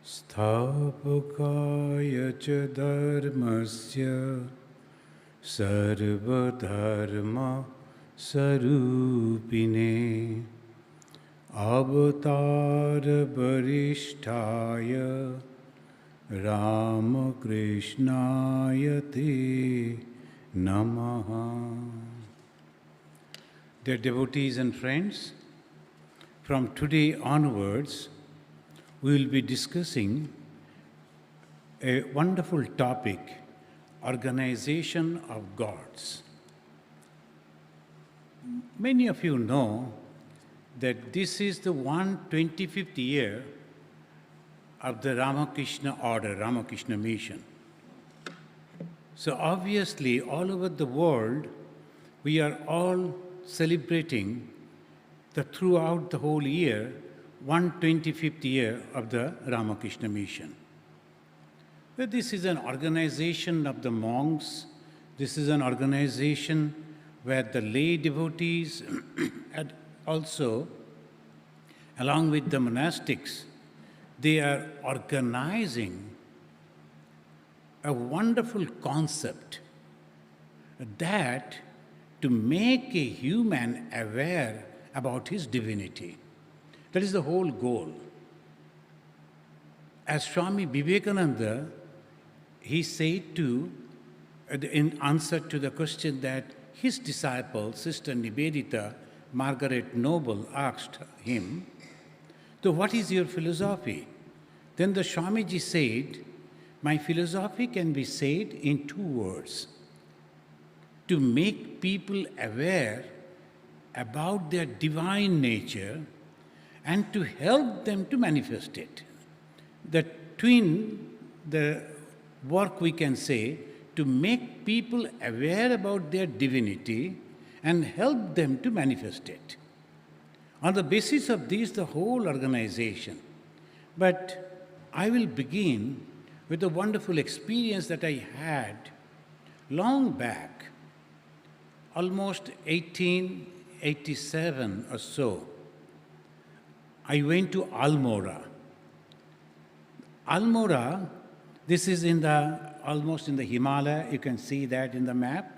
Sthapakaya cha dharmasya sarvadharma sarupine avatar varishtaya Ramakrishnaya te namaha. Dear devotees and friends, from today onwards, we will be discussing a wonderful topic, organization of gods. Many of you know that this is the 125th year of the Ramakrishna order, Ramakrishna mission. So obviously, all over the world, we are all celebrating throughout the whole year, 125th year of the Ramakrishna mission. But this is an organization of the monks. This is an organization where the lay devotees and also, along with the monastics, they are organizing a wonderful concept that to make a human aware about his divinity. That is the whole goal. As Swami Vivekananda, he said in answer to the question that his disciple, Sister Nivedita, Margaret Noble, asked him, so what is your philosophy? Then the Swamiji said, my philosophy can be said in 2 words. To make people aware about their divine nature and to help them to manifest it. The work we can say, to make people aware about their divinity and help them to manifest it. On the basis of this, the whole organization. But I will begin with a wonderful experience that I had long back, almost 1887 or so. I went to ALMORA. ALMORA, this is almost in the Himalaya. You can see that in the map.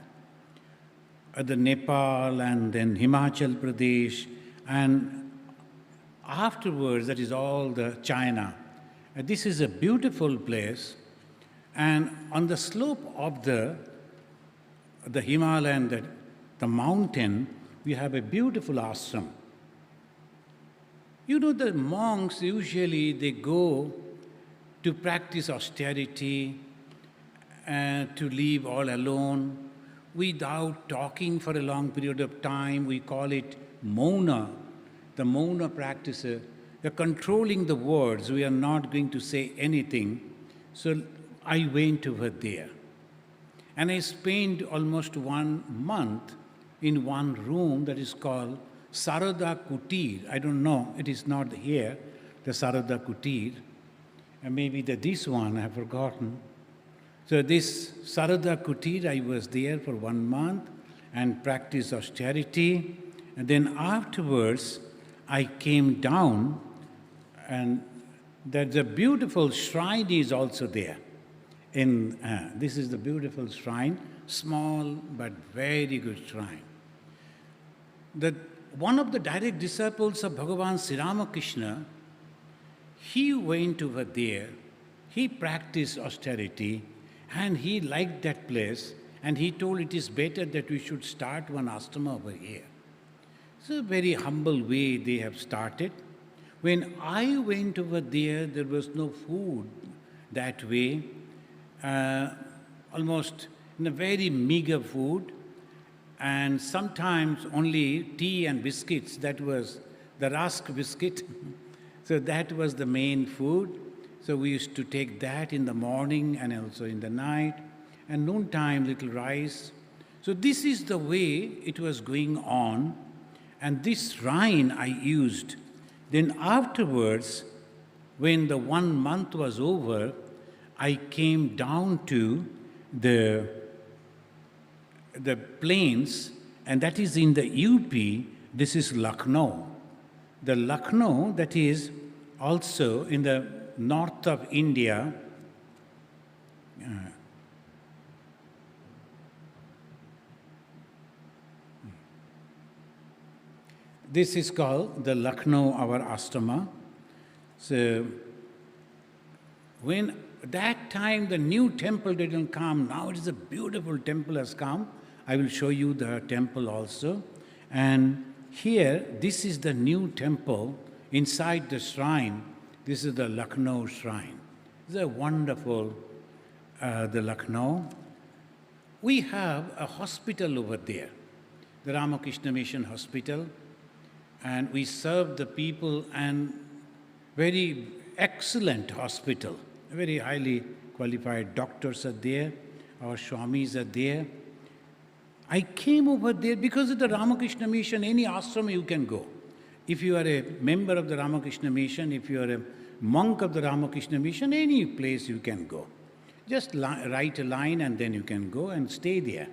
The Nepal and then Himachal Pradesh, and afterwards that is all the China. This is a beautiful place, and on the slope of the Himalaya and the mountain, we have a beautiful ashram. You know, the monks usually they go to practice austerity and to live all alone without talking for a long period of time. We call it mauna, the mauna practice. They're controlling the words. We are not going to say anything. So I went over there. And I spent almost 1 month in one room that is called KUTIR. I don't know, it is not here, the KUTIR. And maybe this one I have forgotten. So this KUTIR, I was there for 1 month and practiced austerity. And then afterwards, I came down, and there's a beautiful shrine is also there. This is the beautiful shrine, small but very good shrine. One of the direct disciples of Bhagavan Sri Ramakrishna, he went over there, he practiced austerity, and he liked that place, and he told it is better that we should start one ashrama over here. It's a very humble way they have started. When I went over there was no food that way, almost in a very meager food, and sometimes only tea and biscuits. That was the rusk biscuit. So that was the main food. So we used to take that in the morning and also in the night, and noontime little rice. So this is the way it was going on, and this shrine I used. Then afterwards, when the 1 month was over, I came down to the plains, and that is in the UP. This is Lucknow. The Lucknow that is also in the north of India. This is called the Lucknow, our ashrama. So, when that time the new temple didn't come, now it is a beautiful temple has come. I will show you the temple also. And here, this is the new temple inside the shrine. This is the Lucknow shrine. It's a wonderful, the Lucknow. We have a hospital over there, the Ramakrishna Mission Hospital. And we serve the people, and very excellent hospital. Very highly qualified doctors are there, our Swamis are there. I came over there because of the Ramakrishna Mission. Any ashram you can go. If you are a member of the Ramakrishna Mission, if you are a monk of the Ramakrishna Mission, any place you can go. Just write a line and then you can go and stay there.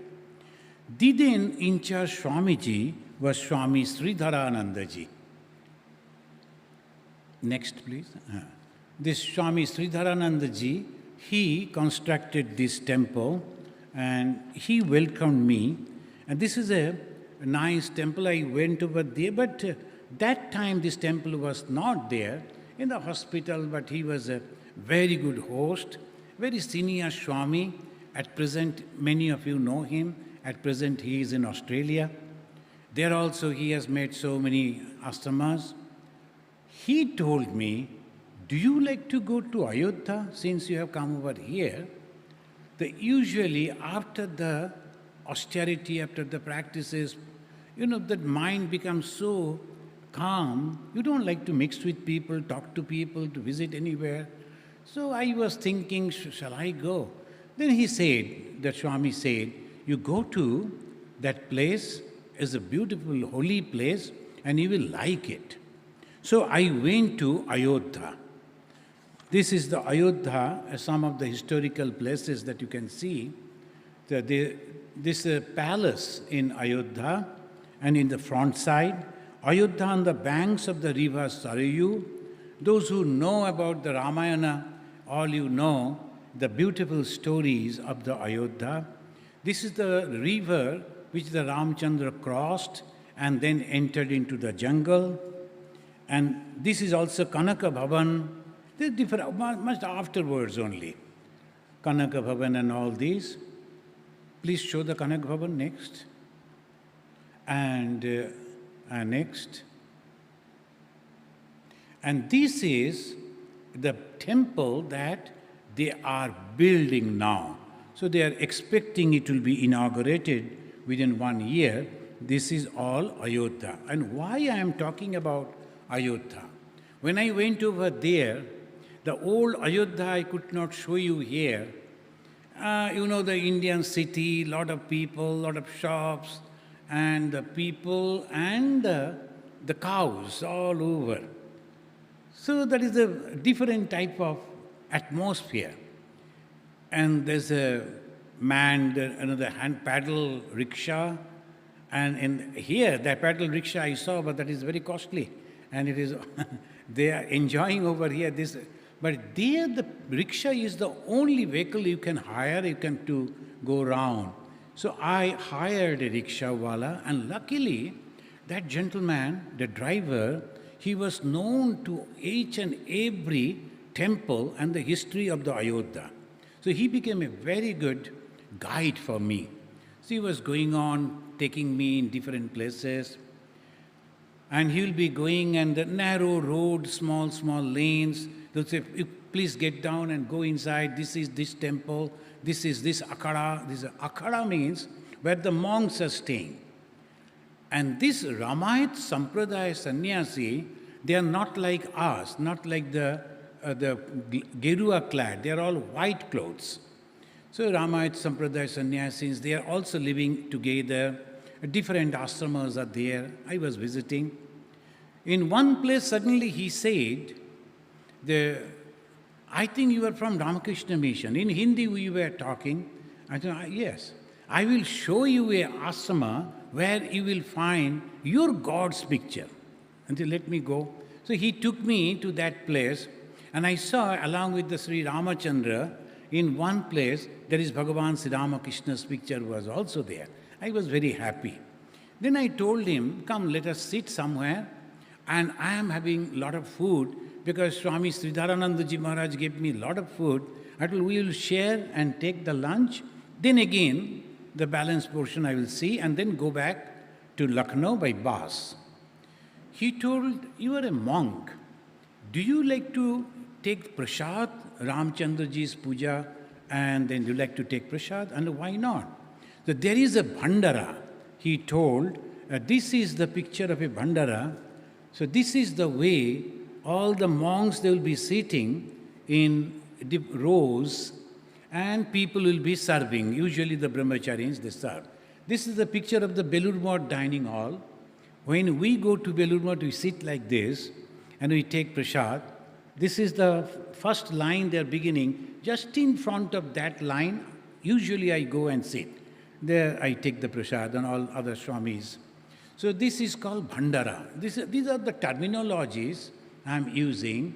The then in charge Swamiji was Swami Sri Ramakrishna. Next, please. This Swami Sri Ramakrishna, he constructed this temple and he welcomed me. And this is a nice temple. I went over there, but that time this temple was not there in the hospital, but he was a very good host, very senior Swami. At present, many of you know him. At present, he is in Australia. There also he has made so many ashramas. He told me, do you like to go to Ayodhya since you have come over here? Usually after the austerity, after the practices, that mind becomes so calm. You don't like to mix with people, talk to people, to visit anywhere. So I was thinking, shall I go? Then he said, the Swami said, you go to that place, is a beautiful holy place, and you will like it. So I went to Ayodhya. This is the Ayodhya, some of the historical places that you can see. This palace in Ayodhya, and in the front side, Ayodhya on the banks of the river SADHU. Those who know about the Ramayana, all you know, the beautiful stories of the Ayodhya. This is the river which the Ramchandra crossed and then entered into the jungle. And this is also Kanaka Bhavan. They're different, much afterwards only. Kanaka Bhavan and all these. Please show the Kanaka Bhavan next. And next. And this is the temple that they are building now. So they are expecting it will be inaugurated within 1 year. This is all Ayodhya. And why I am talking about Ayodhya? When I went over there, the old Ayodhya I could not show you here. The Indian city, lot of people, lot of shops, and the people and the cows all over. So that is a different type of atmosphere. And there's a man, another hand paddle rickshaw, and here that paddle rickshaw I saw, but that is very costly, and it is they are enjoying over here this. But there the rickshaw is the only vehicle you can hire, you can to go around. So I hired a rickshawala, and luckily that gentleman, the driver, he was known to each and every temple and the history of the Ayodhya. So he became a very good guide for me. So he was going on, taking me in different places. And he will be going and the narrow road, small lanes. They'll say, please get down and go inside. This is this temple. This is this akhada. This akhada means where the monks are staying. And this Ramayat Sampradaya Sannyasi, they are not like us, not like the Gerua clad. They are all white clothes. So Ramayat Sampradaya Sannyasis, they are also living together. Different ashramas are there. I was visiting. In one place, suddenly he said, I think you are from Ramakrishna Mission. In Hindi we were talking. I said, yes. I will show you a ashrama where you will find your God's picture. And they let me go. So he took me to that place. And I saw, along with the Sri Ramachandra, in one place, there is Bhagavan Sri Ramakrishna's picture was also there. I was very happy. Then I told him, come, let us sit somewhere, and I am having a lot of food, because Swami Sridharanandaji Maharaj gave me a lot of food. I told, we will share and take the lunch. Then again, the balance portion I will see, and then go back to Lucknow by bus. He told, you are a monk. Do you like to take prasad, Ramchandraji's puja, and then you like to take prasad? And why not? So there is a Bhandara. He told, this is the picture of a Bhandara. So this is the way all the monks, they will be sitting in rows, and people will be serving. Usually the brahmacharis, they serve. This is the picture of the BELUR dining hall. When we go to BELUR, we sit like this, and we take prasad. This is the first line they are beginning. Just in front of that line, usually I go and sit. There I take the prasad and all other Swamis. So this is called Bhandara. These are the terminologies I am using.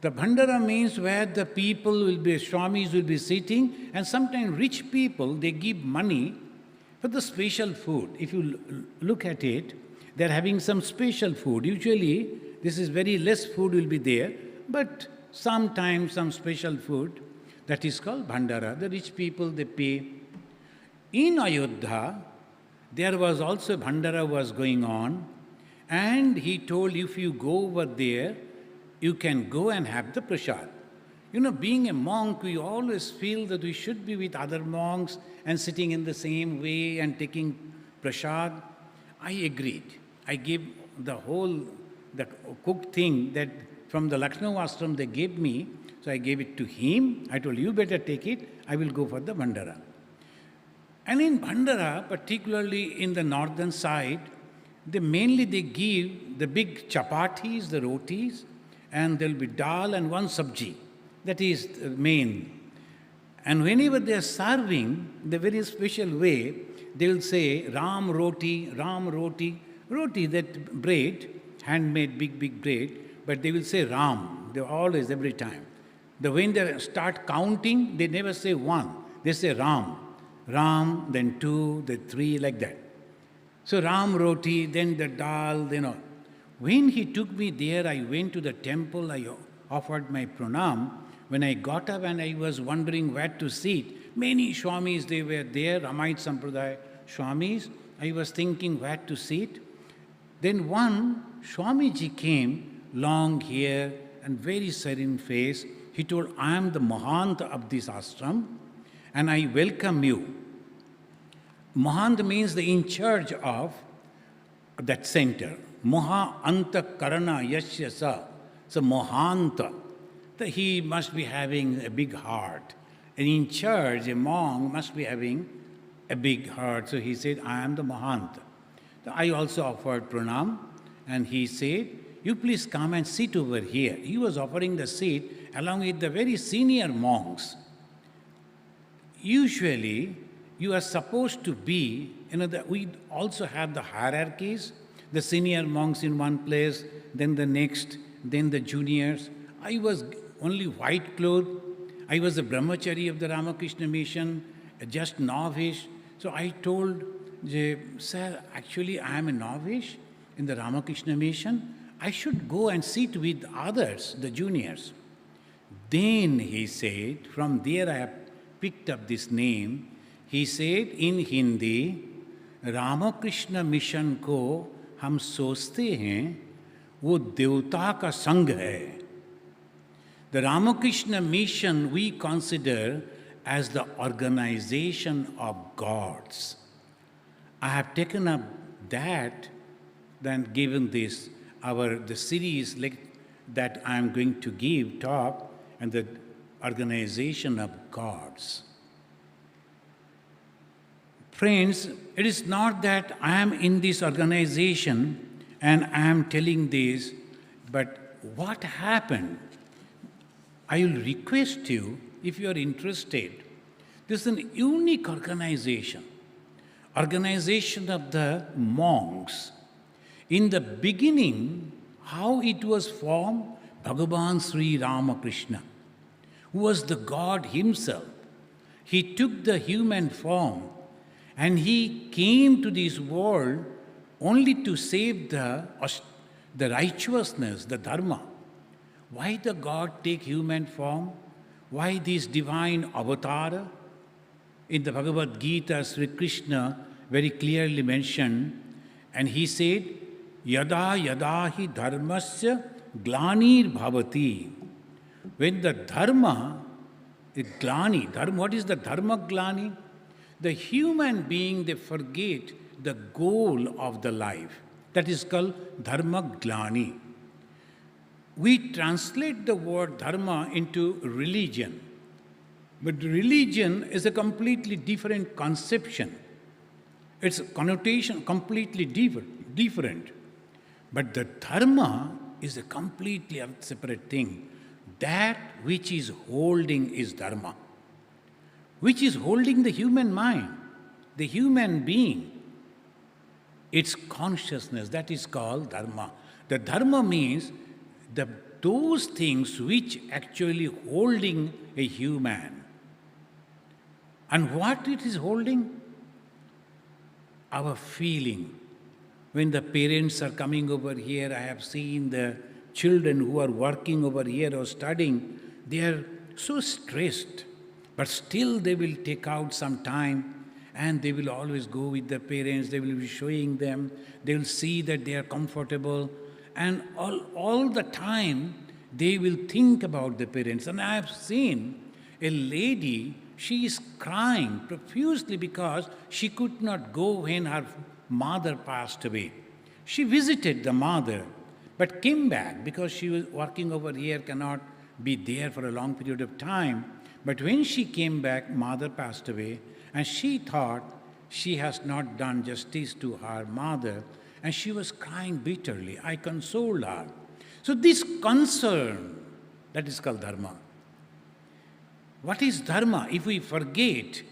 The Bhandara means where the people will be, Swamis will be sitting, and sometimes rich people, they give money for the special food. If you look at it, they are having some special food. Usually, this is very less food will be there, but sometimes some special food, that is called Bhandara. The rich people, they pay. In Ayodhya, there was also Bhandara was going on, and he told, if you go over there, you can go and have the prasad. You know, being a monk, we always feel that we should be with other monks and sitting in the same way and taking prasad. I agreed. I gave the cooked thing that from the Lucknow ashram they gave me, so I gave it to him. I told, you better take it, I will go for the Bhandara. And in Bhandara, particularly in the northern side, they give the big chapatis, the rotis, and there will be dal and one sabji. That is the main. And whenever they are serving, the very special way, they will say, Ram roti, roti, that bread, handmade big bread, but they will say Ram, they always, every time. When they start counting, they never say one, they say Ram, then two, then three, like that. So Ram roti, then the dal, When he took me there, I went to the temple, I offered my pranam. When I got up and I was wondering where to sit, many Swamis, they were there, Ramait Sampradaya Swamis. I was thinking where to sit. Then one Swamiji came, long hair and very serene face. He told, I am the Mahant of this ashram and I welcome you. Mahant means the in charge of that center. Moha anta karana yasya sa. So Mohanta. He must be having a big heart. And in charge, a monk must be having a big heart. So he said, I am the Mohanta. I also offered pranam. And he said, you please come and sit over here. He was offering the seat along with the very senior monks. Usually, you are supposed to be, we also have the hierarchies. The senior monks in one place, then the next, then the juniors. I was only white clothed. I was a brahmachari of the Ramakrishna mission, just novice. So I told, sir, actually I am a novice in the Ramakrishna mission. I should go and sit with others, the juniors. Then he said, from there I have picked up this name. He said in Hindi, Ramakrishna mission ko हम सोचते हैं वो देवता का संघ है. The Ramakrishna mission we consider as the organization of gods. I have taken up that, then given this, the series that I am going to give talk, and the organization of gods. Friends, it is not that I am in this organization and I am telling this, but what happened? I will request you, if you are interested, this is an unique organization of the monks. In the beginning, how it was formed, Bhagavan Sri Ramakrishna, who was the God himself. He took the human form and he came to this world only to save the righteousness, the dharma. Why the God take human form? Why this divine avatar? In the Bhagavad Gita, Sri Krishna very clearly mentioned, and he said, Yada yada hi dharmasya glanir bhavati. When the dharma is glani, what is the dharma glani? The human being, they forget the goal of the life. That is called dharma glani. We translate the word dharma into religion. But religion is a completely different conception. Its connotation completely different. But the dharma is a completely separate thing. That which is holding is dharma. Which is holding the human mind, the human being. Its consciousness, that is called dharma. The dharma means those things which actually holding a human. And what it is holding? Our feeling. When the parents are coming over here, I have seen the children who are working over here or studying, they are so stressed, but still they will take out some time and they will always go with the parents, they will be showing them, they will see that they are comfortable, and all the time they will think about the parents. And I have seen a lady, she is crying profusely because she could not go when her mother passed away. She visited the mother, but came back because she was working over here, cannot be there for a long period of time. But when she came back, mother passed away, and she thought she has not done justice to her mother, and she was crying bitterly. I consoled her. So this concern, that is called dharma. What is dharma? If we forget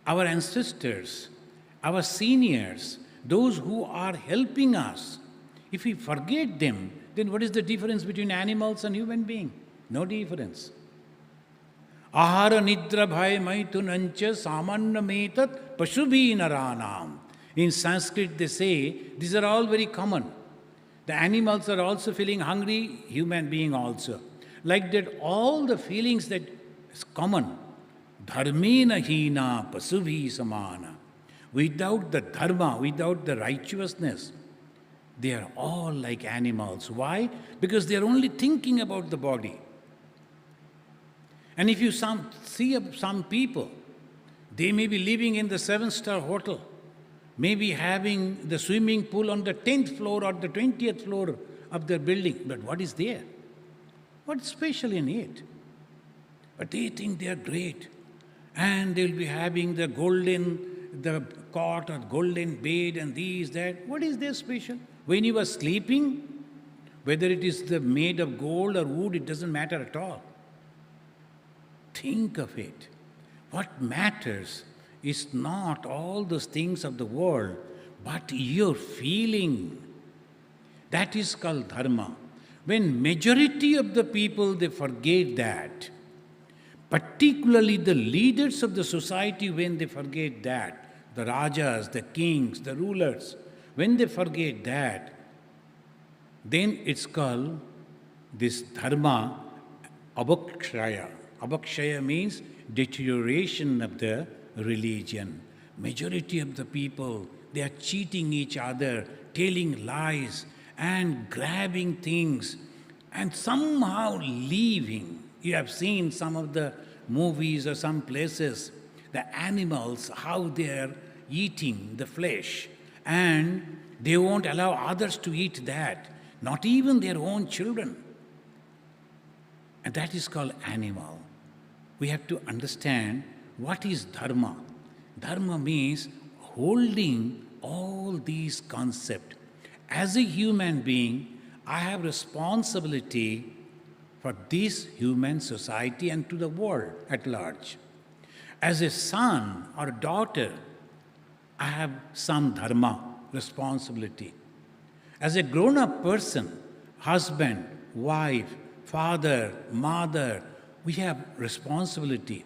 our ancestors, our seniors, those who are helping us, if we forget them, then what is the difference between animals and human beings? No difference. Ahara nidra bhaya maitunancha samanna metat pasubhi naranam. In Sanskrit they say, these are all very common. The animals are also feeling hungry, human being also. Like that, all the feelings that is common. Dharmena hina pasubhi samana. Without the dharma, without the righteousness, they are all like animals. Why? Because they are only thinking about the body. And if you see some people, they may be living in the 7-star hotel, maybe having the swimming pool on the 10th floor or the 20th floor of their building. But what is there? What's special in it? But they think they are great. And they'll be having the cot or golden bed and these, that. What is there special? When you are sleeping, whether it is made of gold or wood, it doesn't matter at all. Think of it. What matters is not all those things of the world, but your feeling. That is called dharma. When majority of the people, they forget that, particularly the leaders of the society, when they forget that, the rajas, the kings, the rulers, when they forget that, then it's called this dharma abhakshaya. Abhakshaya means deterioration of the religion. Majority of the people, they are cheating each other, telling lies and grabbing things and somehow leaving. You have seen some of the movies or some places, the animals, how they are eating the flesh, and they won't allow others to eat that, not even their own children. And that is called animal. We have to understand what is dharma. Dharma means holding all these concepts. As a human being, I have responsibility for this human society and to the world at large. As a son or daughter, I have some dharma, responsibility. As a grown-up person, husband, wife, father, mother, we have responsibility.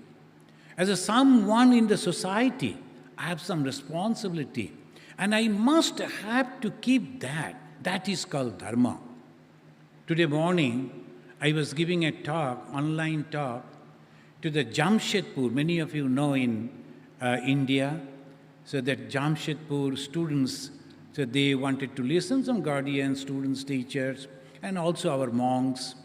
As a someone in the society, I have some responsibility. And I must have to keep that. That is called dharma. Today morning, I was giving a talk, online talk, to the Jamshedpur. Many of you know in India. So that Jamshedpur students, so they wanted to listen, some guardians, students, teachers, and also our monks.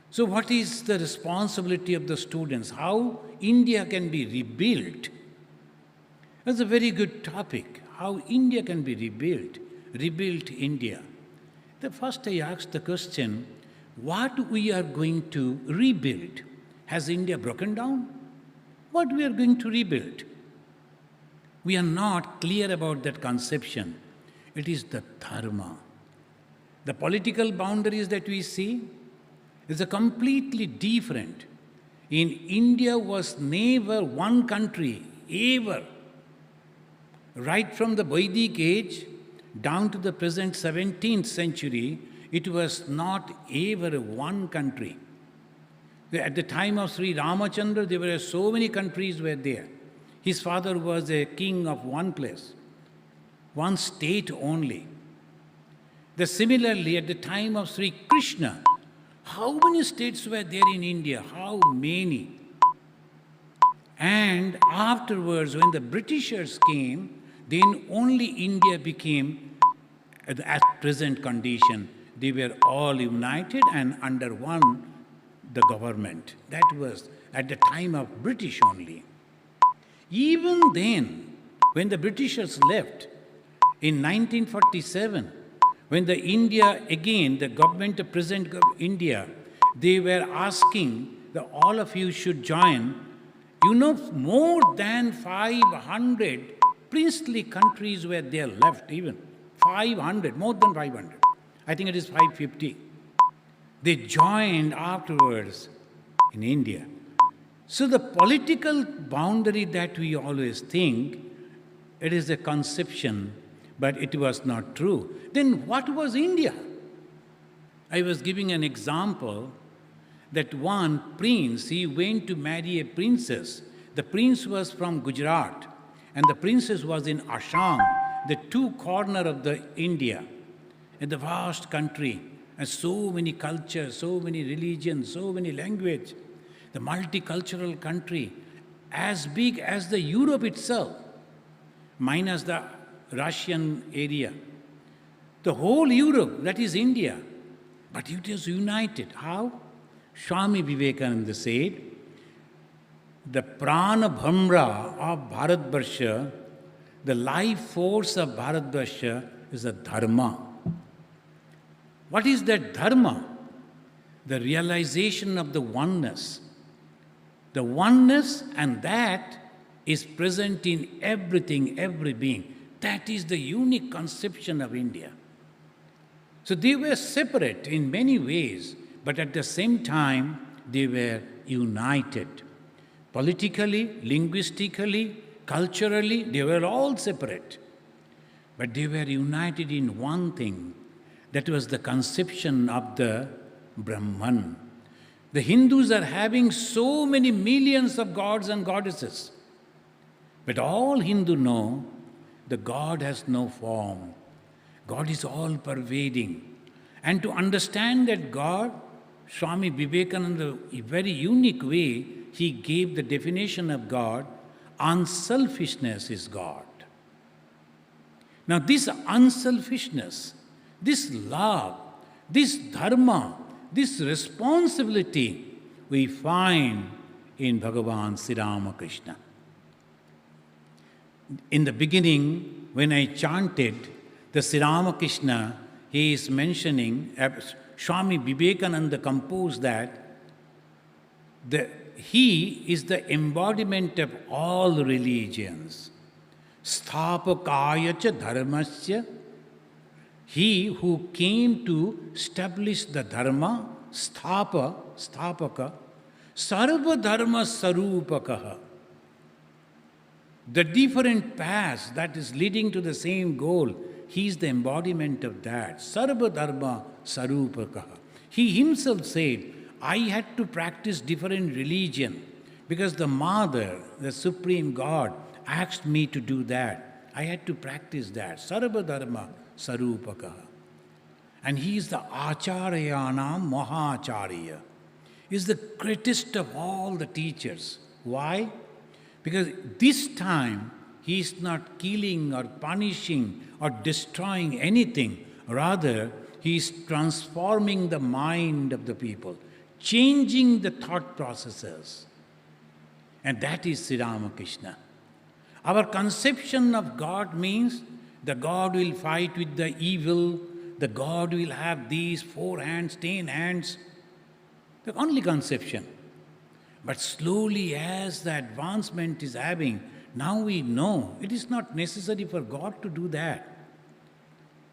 So what is the responsibility of the students? How India can be rebuilt? That's a very good topic. How India can be rebuilt. Rebuilt India. The first I asked the question, what we are going to rebuild? Has India broken down? What we are going to rebuild? We are not clear about that conception. It is the dharma. The political boundaries that we see is a completely different. In India was never one country, ever. Right from the Vedic age down to the present 17th century, it was not ever one country. At the time of Sri Ramakrishna, there were so many countries were there. His father was a king of one place, one state only. Similarly, at the time of Sri Krishna, how many states were there in India? How many? And afterwards, when the Britishers came, then only India became at present condition. They were all united and under one, the government. That was at the time of British only. Even then, when the Britishers left in 1947, when the India, again, the government of present India, they were asking that all of you should join. You know, more than 500 princely countries were there left even. 500, more than 500. I think it is 550. They joined afterwards in India. So the political boundary that we always think, it is a conception, but it was not true. Then what was India? I was giving an example that one prince, he went to marry a princess. The prince was from Gujarat and the princess was in Assam, the two corners of the India, in the vast country, and so many cultures, so many religions, so many languages, the multicultural country, as big as the Europe itself, minus the Russian area. The whole Europe, that is India. But it is united. How? Swami Vivekananda said, the prana bhamra of Bharatvarsha, the life force of Bharatvarsha is a dharma. What is that dharma? The realization of the oneness. The oneness, and that is present in everything, every being. That is the unique conception of India. So they were separate in many ways, but at the same time, they were united. Politically, linguistically, culturally, they were all separate. But they were united in one thing. That was the conception of the Brahman. The Hindus are having so many millions of gods and goddesses. But all Hindus know, the God has no form. God is all-pervading. And to understand that God, Swami Vivekananda, in a very unique way, he gave the definition of God, unselfishness is God. Now this unselfishness, this love, this dharma, this responsibility, we find in Bhagavan Sri Ramakrishna. In the beginning, when I chanted the Sri Ramakrishna, he is mentioning, Swami Vivekananda composed that he is the embodiment of all religions. Sthapakaya cha dharmasya. He who came to establish the dharma, sthapaka, sarva dharma sarupakaha. The different paths that is leading to the same goal, he is the embodiment of that. Sarva dharma sarupakaha. He himself said, I had to practice different religion because the Mother, the Supreme God, asked me to do that. I had to practice that. Sarva Dharma Sarupaka. And he is the Acharyanam Mahacharya. He is the greatest of all the teachers. Why? Because this time he is not killing or punishing or destroying anything. Rather, he is transforming the mind of the people, changing the thought processes. And that is Sri Ramakrishna. Our conception of God means the God will fight with the evil, the God will have these 4 hands, 10 hands. The only conception. But slowly as the advancement is having, now we know it is not necessary for God to do that.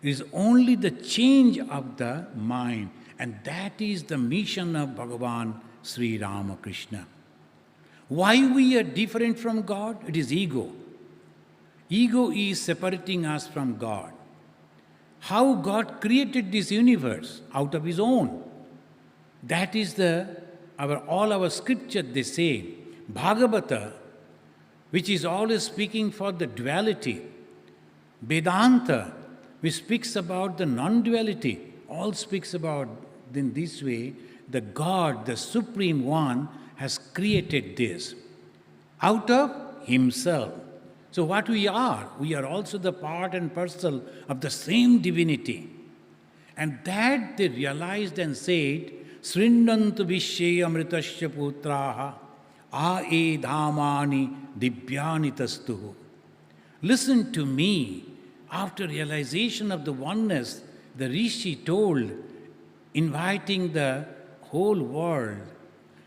It is only the change of the mind. And that is the mission of Bhagavan Sri Ramakrishna. Why we are different from God? It is ego. Ego is separating us from God. How God created this universe out of His own. That is all our scripture, they say. Bhagavata, which is always speaking for the duality. Vedanta, which speaks about the non-duality, all speaks about in this way, the God, the Supreme One, has created this out of Himself. So what we are also the part and parcel of the same divinity. And that they realized and said, Srindantu Vishya Amritasya Putraha Ae Dhamani Divyani Tastuhu. Listen to me. After realization of the oneness, the Rishi told, inviting the whole world,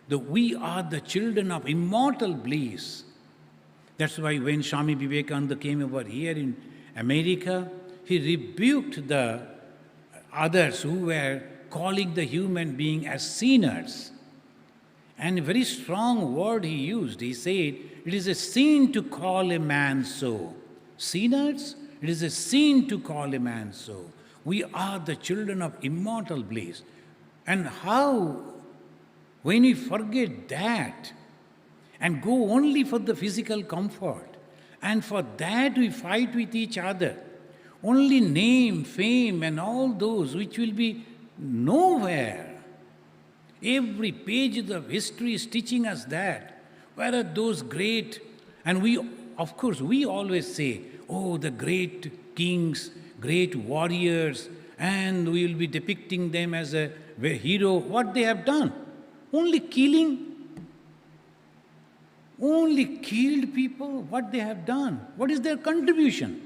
that we are the children of immortal bliss. That's why when Swami Vivekananda came over here in America, he rebuked the others who were calling the human being as sinners. And a very strong word he used. He said, it is a sin to call a man so. Sinners? It is a sin to call a man so. We are the children of immortal bliss. And how, when we forget that and go only for the physical comfort, and for that we fight with each other, only name, fame, and all those which will be nowhere. Every page of history is teaching us that. Where are those great, and we, of course, we always say, oh, the great kings, great warriors, and we will be depicting them as a hero. What they have done? Only killing. Only killed people. What they have done? What is their contribution?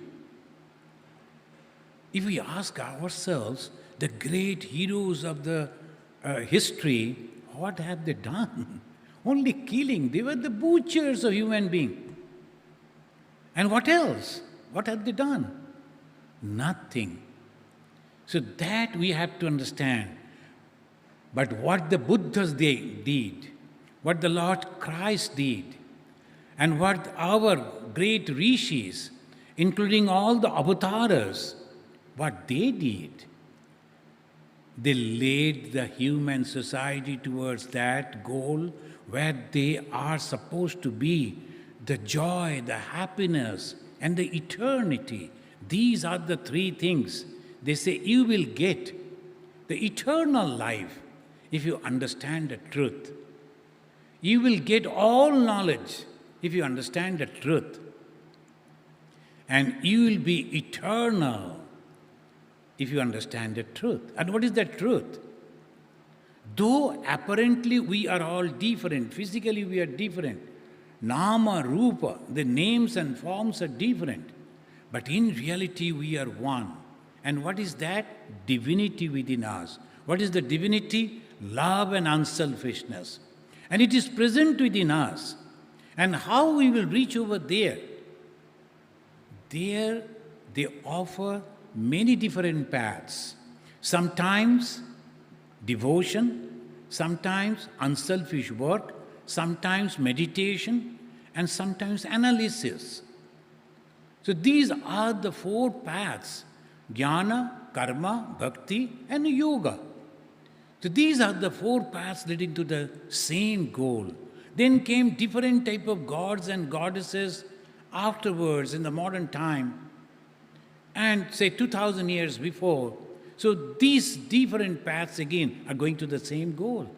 If we ask ourselves, the great heroes of the history, what have they done? Only killing. They were the butchers of human beings. And what else? What have they done? Nothing. So that we have to understand. But what the Buddhas they did, what the Lord Christ did, and what our great rishis, including all the avatars, what they did, they led the human society towards that goal where they are supposed to be, the joy, the happiness, and the eternity. These are the 3 things. They say you will get the eternal life if you understand the truth. You will get all knowledge if you understand the truth. And you will be eternal if you understand the truth. And what is that truth? Though apparently we are all different, physically we are different, Nama, Rupa, the names and forms are different, but in reality we are one. And what is that? Divinity within us. What is the divinity? Love and unselfishness. And it is present within us. And how we will reach over there? There they offer many different paths. Sometimes devotion, sometimes unselfish work, sometimes meditation, and sometimes analysis. So these are the 4 paths: jnana, karma, bhakti, and yoga. So these are the four paths leading to the same goal. Then came different type of gods and goddesses afterwards in the modern time, and say 2000 years before. So these different paths again are going to the same goal.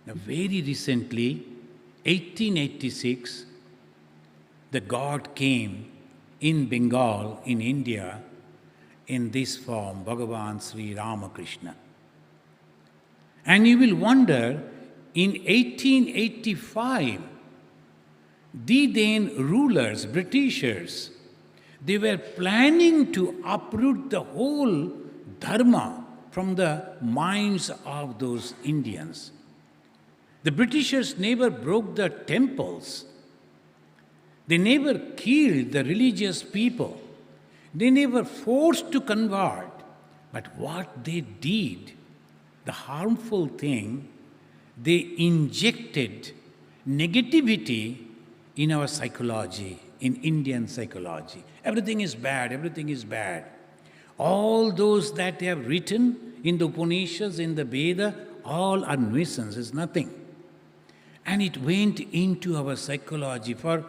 Now very recently, 1886, the God came in Bengal, in India, in this form, Bhagavan Sri Ramakrishna. And you will wonder, in 1885, the then rulers, Britishers, they were planning to uproot the whole dharma from the minds of those Indians. The Britishers never broke the temples. They never killed the religious people. They never forced to convert. But what they did, the harmful thing, they injected negativity in our psychology, in Indian psychology. Everything is bad, everything is bad. All those that they have written in the Upanishads, in the Veda, all are nuisance, is nothing. And it went into our psychology for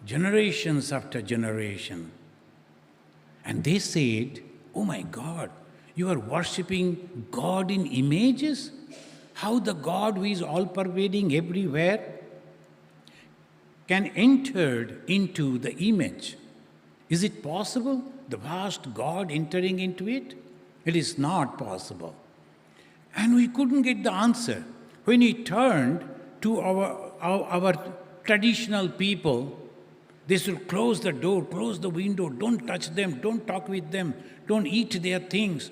generations after generation. And they said, oh my God, you are worshipping God in images? How the God who is all-pervading everywhere can enter into the image? Is it possible, the vast God entering into it? It is not possible. And we couldn't get the answer. When we turned to our traditional people, they should close the door, close the window, don't touch them, don't talk with them, don't eat their things.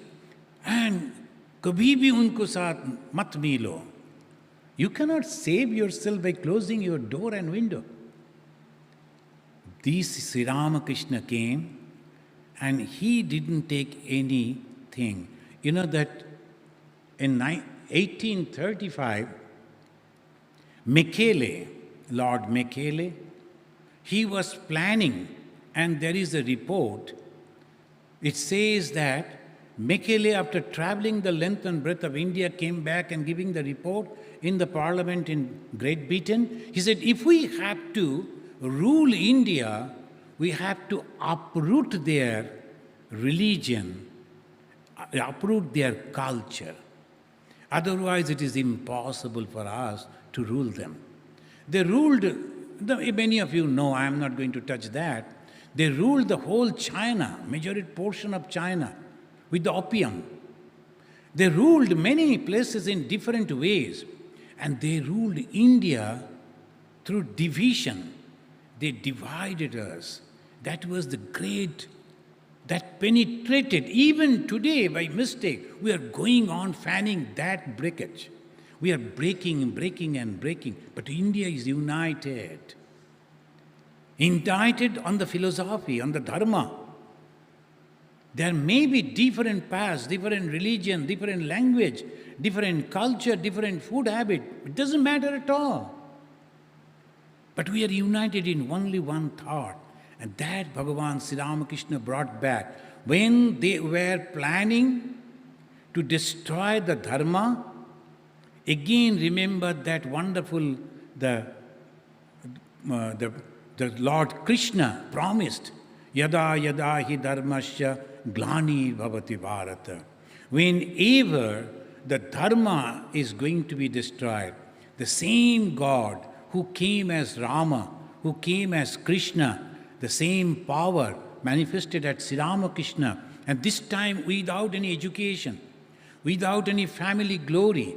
And kabhi bhi unko saath mat milo. You cannot save yourself by closing your door and window. This Sri Ramakrishna came and he didn't take anything. You know that in 1835, Mekele, Lord Mekele, he was planning, and there is a report. It says that Mekele, after traveling the length and breadth of India, came back and giving the report in the parliament in Great Britain. He said, if we have to rule India, we have to uproot their religion, uproot their culture. Otherwise, it is impossible for us to rule them. They ruled, many of you know, I am not going to touch that. They ruled the whole China, majority portion of China, with the opium. They ruled many places in different ways. And they ruled India through division. They divided us. That was the great, that penetrated. Even today, by mistake, we are going on fanning that breakage. We are breaking and breaking and breaking. But India is united. United on the philosophy, on the dharma. There may be different paths, different religion, different language, different culture, different food habit. It doesn't matter at all. But we are united in only one thought. And that Bhagavan Sri Ramakrishna brought back. When they were planning to destroy the dharma, again remember that wonderful, the Lord Krishna promised, Yada yada hi dharmasya glani bhavati bharata. Whenever the dharma is going to be destroyed, the same God who came as Rama, who came as Krishna, the same power manifested at Sri Ramakrishna, and this time without any education, without any family glory,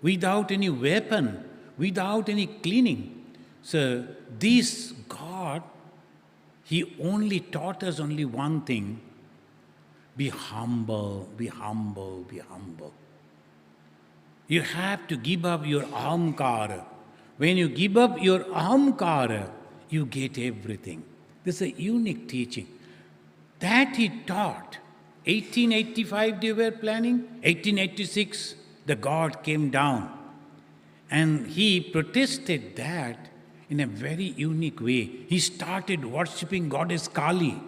without any weapon, without any cleaning. So this God, He only taught us only one thing: be humble, be humble, be humble. You have to give up your ahamkara. When you give up your ahamkara, you get everything. This is a unique teaching. That he taught. 1885 they were planning. 1886 the God came down. And he protested that in a very unique way. He started worshipping goddess Kali.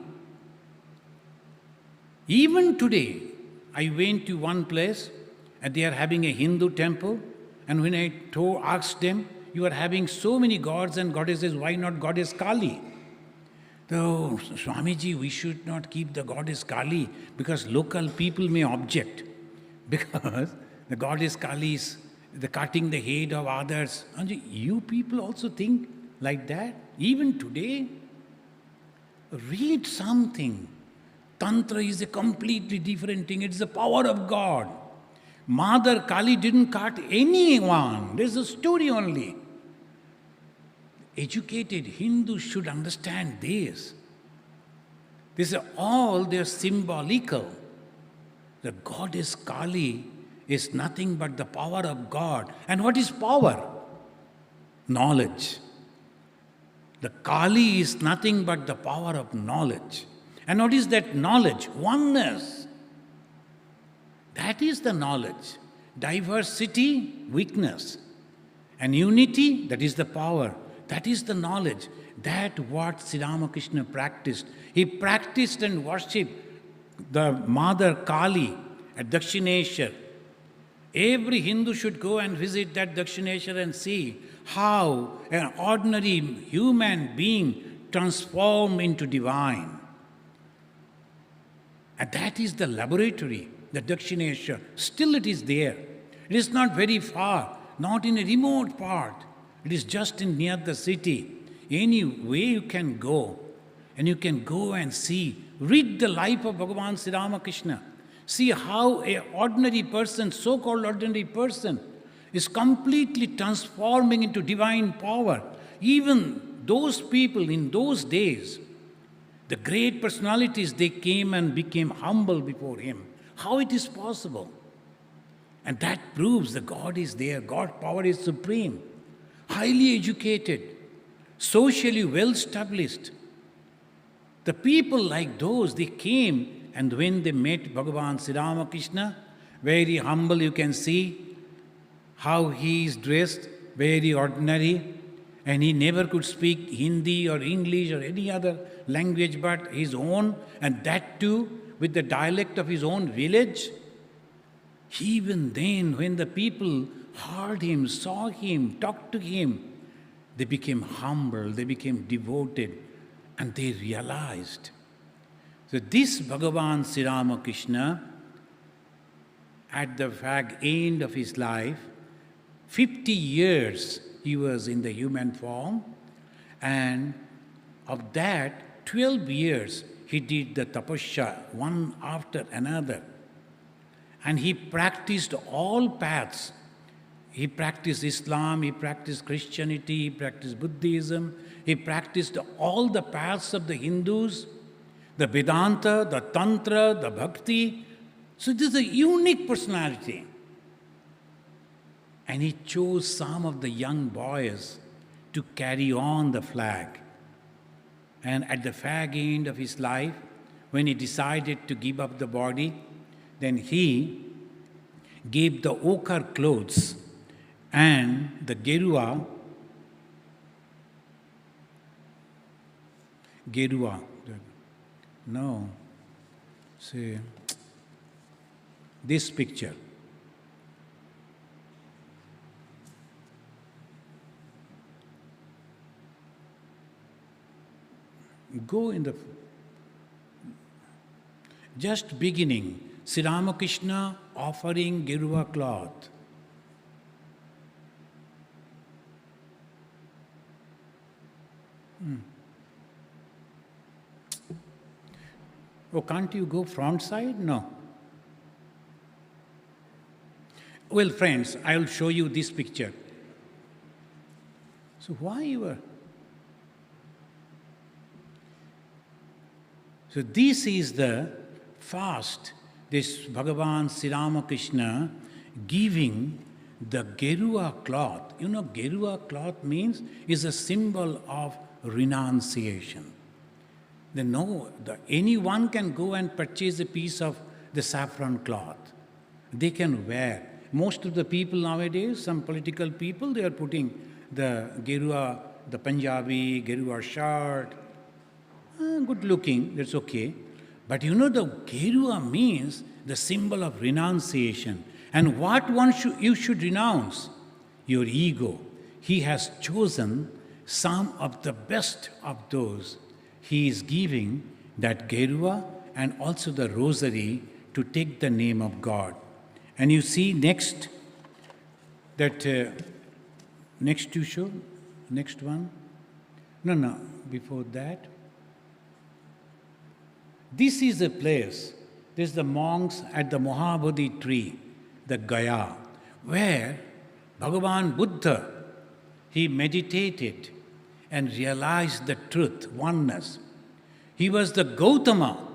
Even today, I went to one place and they are having a Hindu temple. And when I asked them, you are having so many gods and goddesses, why not goddess Kali? So, Swamiji, we should not keep the goddess Kali because local people may object. Because the goddess Kali is the cutting the head of others. And you people also think like that? Even today? Read something. Tantra is a completely different thing. It's the power of God. Mother Kali didn't cut anyone. There's a story only. Educated Hindus should understand this. These are all, they're symbolical. The goddess Kali is nothing but the power of God. And what is power? Knowledge. The Kali is nothing but the power of knowledge. And what is that knowledge? Oneness. That is the knowledge. Diversity, weakness. And unity, that is the power. That is the knowledge. That what Sri Ramakrishna practiced. He practiced and worshipped the Mother Kali at Dakshineshwar. Every Hindu should go and visit that Dakshineshwar and see how an ordinary human being transformed into divine. And that is the laboratory, the Dakshineshwar. Still it is there. It is not very far, not in a remote part. It is just near the city. Any way you can go, and you can go and see, read the life of Bhagavan Sri Ramakrishna. See how an ordinary person, so-called ordinary person, is completely transforming into divine power. Even those people in those days, the great personalities, they came and became humble before him. How it is possible? And that proves that God is there. God's power is supreme. Highly educated, socially well-established. The people like those, they came, and when they met Bhagavan Sri Ramakrishna, very humble, you can see how he is dressed, very ordinary, and he never could speak Hindi or English or any other language but his own, and that too with the dialect of his own village. Even then, when the people heard him, saw him, talked to him, they became humble, they became devoted, and they realized. So this Bhagavan Sri Ramakrishna, at the end of his life, 50 years he was in the human form, and of that, 12 years he did the tapasya, one after another. And he practiced all paths. He practiced Islam, he practiced Christianity, he practiced Buddhism, he practiced all the paths of the Hindus, the Vedanta, the Tantra, the Bhakti. So this is a unique personality. And he chose some of the young boys to carry on the flag. And at the fag end of his life, when he decided to give up the body, then he gave the ochre clothes and the gerua, no, see, this picture. Go in the, just beginning, Sri Ramakrishna offering gerua cloth. Oh, can't you go front side? No. Well, friends, I will show you this picture. So why you are? So this is the fast, this Bhagavan Sri Ramakrishna giving the gerua cloth. You know, gerua cloth means is a symbol of renunciation. Anyone can go and purchase a piece of the saffron cloth. They can wear. Most of the people nowadays, some political people, they are putting the gerua, the Punjabi gerua shirt. Good looking, that's okay. But you know, the gerua means the symbol of renunciation. And what you should renounce? Your ego. He has chosen some of the best of those. He is giving that Gerua and also the rosary to take the name of God. And you see next, that next you show, next one. No, before that. This is a place, this is the monks at the Mahabodhi tree, the Gaya, where Bhagavan Buddha, he meditated and realized the truth, oneness. He was the Gautama,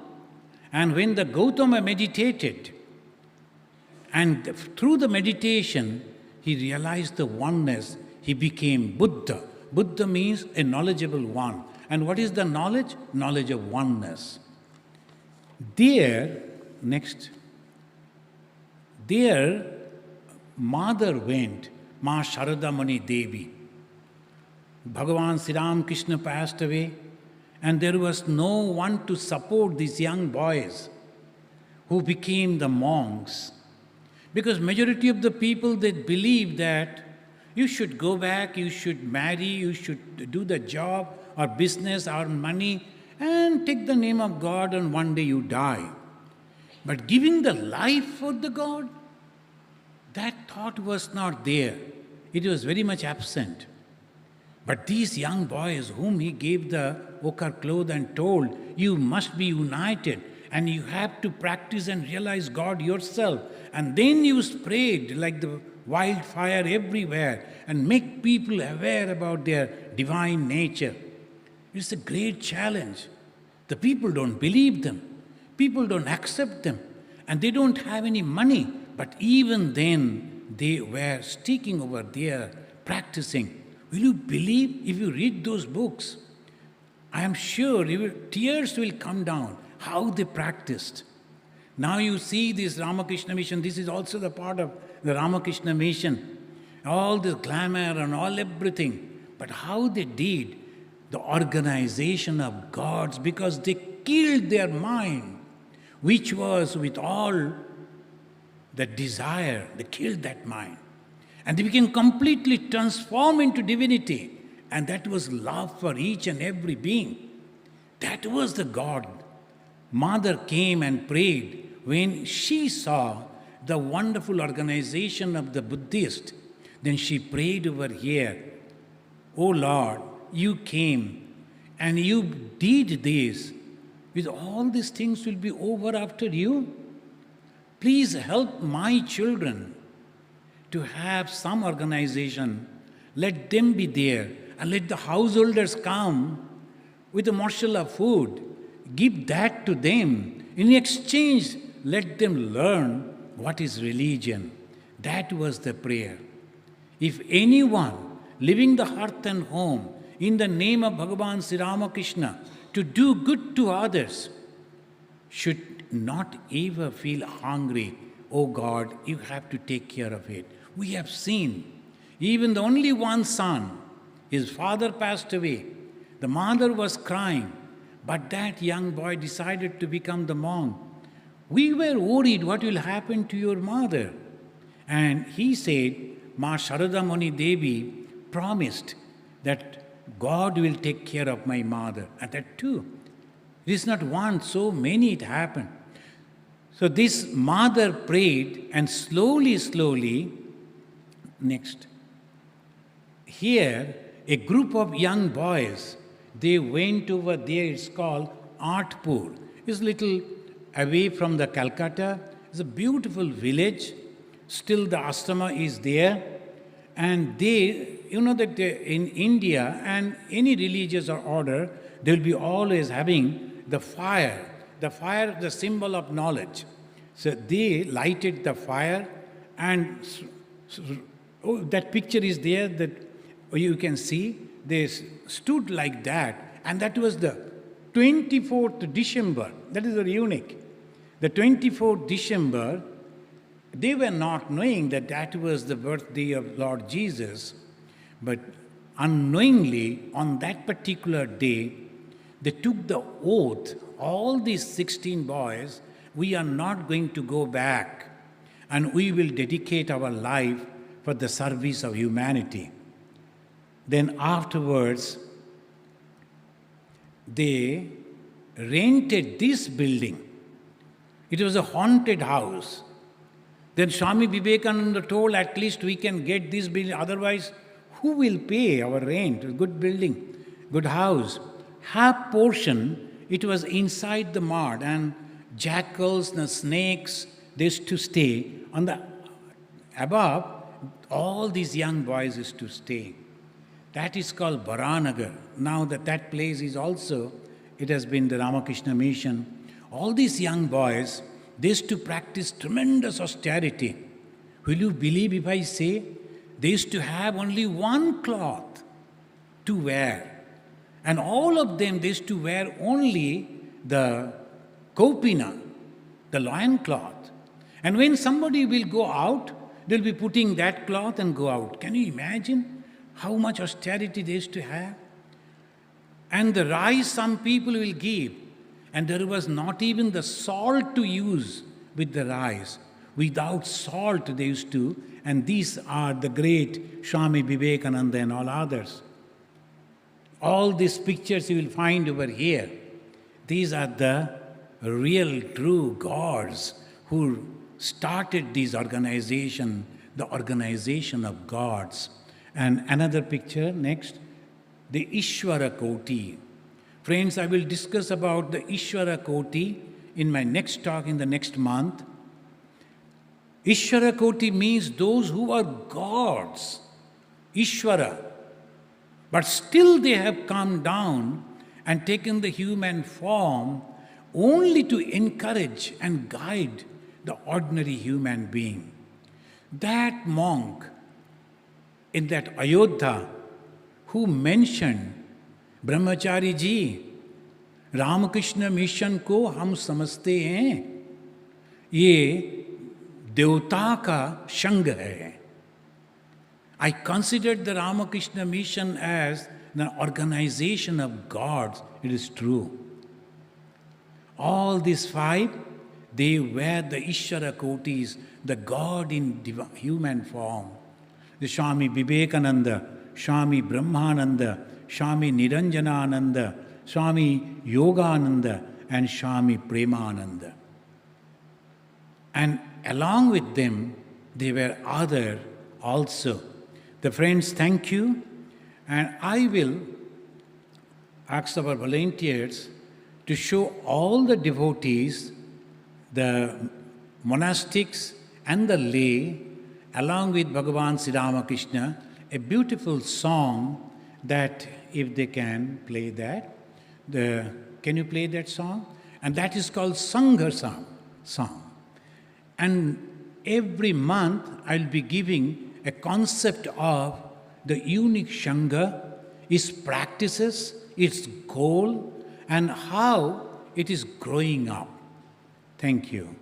and when the Gautama meditated, and through the meditation, he realized the oneness, he became Buddha. Buddha means a knowledgeable one. And what is the knowledge? Knowledge of oneness. There, next, there, mother went, Ma Sharadamani Devi. Bhagavan Sri Ramakrishna passed away, and there was no one to support these young boys who became the monks. Because majority of the people, they believe that you should go back, you should marry, you should do the job or business, earn money, and take the name of God, and one day you die. But giving the life for the God, that thought was not there. It was very much absent. But these young boys whom he gave the ochre cloth and told, you must be united and you have to practice and realize God yourself. And then you spread like the wildfire everywhere and make people aware about their divine nature. It's a great challenge. The people don't believe them. People don't accept them. And they don't have any money. But even then, they were sticking over there, practicing. Will you believe if you read those books? I am sure tears will come down, how they practiced. Now you see this Ramakrishna mission, this is also the part of the Ramakrishna mission. All this glamour and all everything. But how they did the organization of gods, because they killed their mind, which was with all the desire, they killed that mind. And they became completely transformed into divinity. And that was love for each and every being. That was the God. Mother came and prayed when she saw the wonderful organization of the Buddhist. Then she prayed over here, "Oh Lord, you came and you did this. With all these things will be over after you. Please help my children to have some organization. Let them be there and let the householders come with a morsel of food. Give that to them. In exchange, let them learn what is religion." That was the prayer. If anyone leaving the hearth and home in the name of Bhagavan Sri Ramakrishna to do good to others should not ever feel hungry, "Oh God, you have to take care of it." We have seen, even the only one son, his father passed away. The mother was crying, but that young boy decided to become the monk. We were worried, what will happen to your mother? And he said, Ma Sharadamani Devi promised that God will take care of my mother. And that too. It is not one, so many it happened. So this mother prayed, and slowly, next. Here, a group of young boys, they went over there, it's called Artpur. It's a little away from the Calcutta. It's a beautiful village. Still the ashrama is there. And they, you know that in India and any religious or order, they will be always having the fire. The fire is the symbol of knowledge. So they lighted the fire, and that picture is there that you can see. They stood like that, and that was the 24th December. That is very unique. The 24th December, they were not knowing that that was the birthday of Lord Jesus, but unknowingly on that particular day, they took the oath, all these 16 boys, we are not going to go back. and we will dedicate our life for the service of humanity. Then afterwards, they rented this building. It was a haunted house. Then Swami Vivekananda told, at least we can get this building, otherwise who will pay our rent? Good building, good house. Half portion, it was inside the mud, and jackals and snakes, they used to stay. On the above, all these young boys used to stay. That is called Varanagar. Now that place is also, it has been the Ramakrishna mission. All these young boys, they used to practice tremendous austerity. Will you believe if I say, they used to have only one cloth to wear. And all of them, they used to wear only the kopina, the loin cloth. And when somebody will go out, they'll be putting that cloth and go out. Can you imagine how much austerity they used to have? And the rice some people will give, and there was not even the salt to use with the rice. Without salt they used to, and these are the great Swami Vivekananda and all others. All these pictures you will find over here. These are the real, true gods who started this organization, the organization of gods. And another picture, next, the Ishvara Koti. Friends, I will discuss about the Ishvara Koti in my next talk in the next month. Ishvara Koti means those who are gods, Ishvara. But still they have come down and taken the human form only to encourage and guide the ordinary human being. That monk in that Ayodhya who mentioned, Brahmachari ji, Ramakrishna mission को हम समझते हैं, ये देवता का संघ है. I considered the Ramakrishna mission as the organization of gods. It is true. All these five, they were the Ishvara Kotis, the God in human form. The Swami Vivekananda, Swami Brahmananda, Swami Niranjanananda, Swami Yogananda, and Swami Premananda. And along with them, there were other also. The friends, thank you. And I will ask our volunteers to show all the devotees, the monastics and the lay, along with Bhagavan Sri Ramakrishna, a beautiful song that, if they can play that, can you play that song? And that is called Sangha song. And every month I'll be giving a concept of the unique Sangha, its practices, its goal, and how it is growing up. Thank you.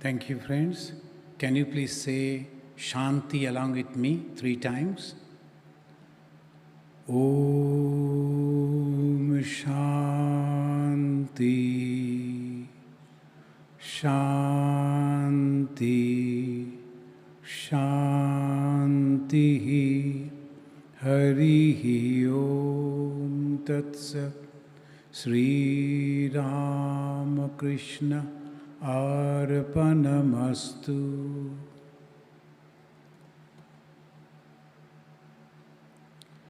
Thank you, friends. Can you please say Shanti along with me 3 times? Om Shanti, Shanti, Shanti, Harihi Om Tat Sat, Sri Ramakrishna Arpanamastu.